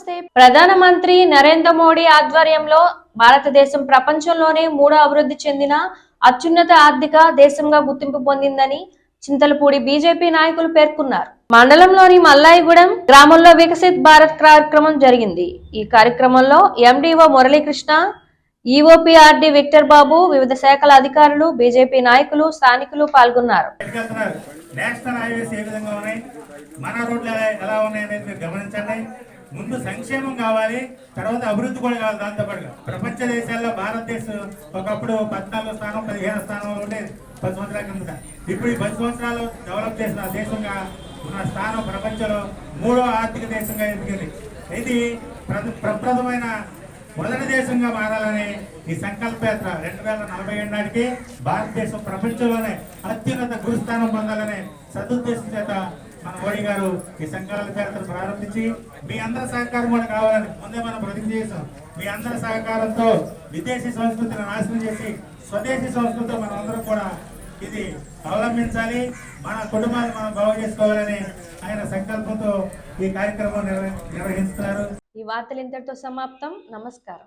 నమస్తే. ప్రధానమంత్రి నరేంద్ర మోడీ ఆధ్వర్యంలో భారతదేశం ప్రపంచంలోనే మూడో అభివృద్ధి చెందిన అత్యున్నత ఆర్థిక దేశంగా గుర్తింపు పొందిందని చింతలపూడి బీజేపీ నాయకులు పేర్కొన్నారు. మండలంలోని మల్లాయిగూడెం గ్రామంలో వికసిత్ భారత్ కార్యక్రమం జరిగింది. ఈ కార్యక్రమంలో ఎండీఓ మురళీకృష్ణ, ఈఓపీఆర్డీ విక్టర్ బాబు, వివిధ శాఖల అధికారులు, బీజేపీ నాయకులు, స్థానికులు పాల్గొన్నారు. ముందు సంక్షేమం కావాలి, తర్వాత అభివృద్ధి కూడా కావాలి. దాంతోపాటు ప్రపంచ దేశాల్లో భారతదేశం ఒకప్పుడు 14వ స్థానం 15వ స్థానంలో ఉండేది 10 సంవత్సరాల కిందట. ఇప్పుడు ఈ 10 సంవత్సరాలు డెవలప్ చేసిన దేశంగా ఉన్న స్థానం ప్రపంచంలో మూడో ఆర్థిక దేశంగా ఎదిగింది. ఇది ప్రప్రదమైన మొదటి దేశంగా మారాలని ఈ సంకల్పయాత్ర 2047 నాటికి భారతదేశం ప్రపంచంలోనే అత్యున్నత గురుస్థానం పొందాలనే సదుద్దేశం చేత మన మోడీ గారు ఈ సంకల్ప యాత్ర ప్రారంభించి మీ అందరి సహకారం కూడా కావాలని ముందే మనం ప్రతిజ్ఞ చేసాం. మీ అందరి సహకారంతో విదేశీ సంస్కృతిని నాశనం చేసి స్వదేశీ సంస్కృతితో మనం అందరం కూడా ఇది అవలంబించాలి, మన కుటుంబాన్ని మనం బాగు చేసుకోవాలని ఆయన సంకల్పంతో ఈ కార్యక్రమం నిర్వహిస్తున్నారు. ఈ వార్తలు ఇంతటితో సమాప్తం. నమస్కారం.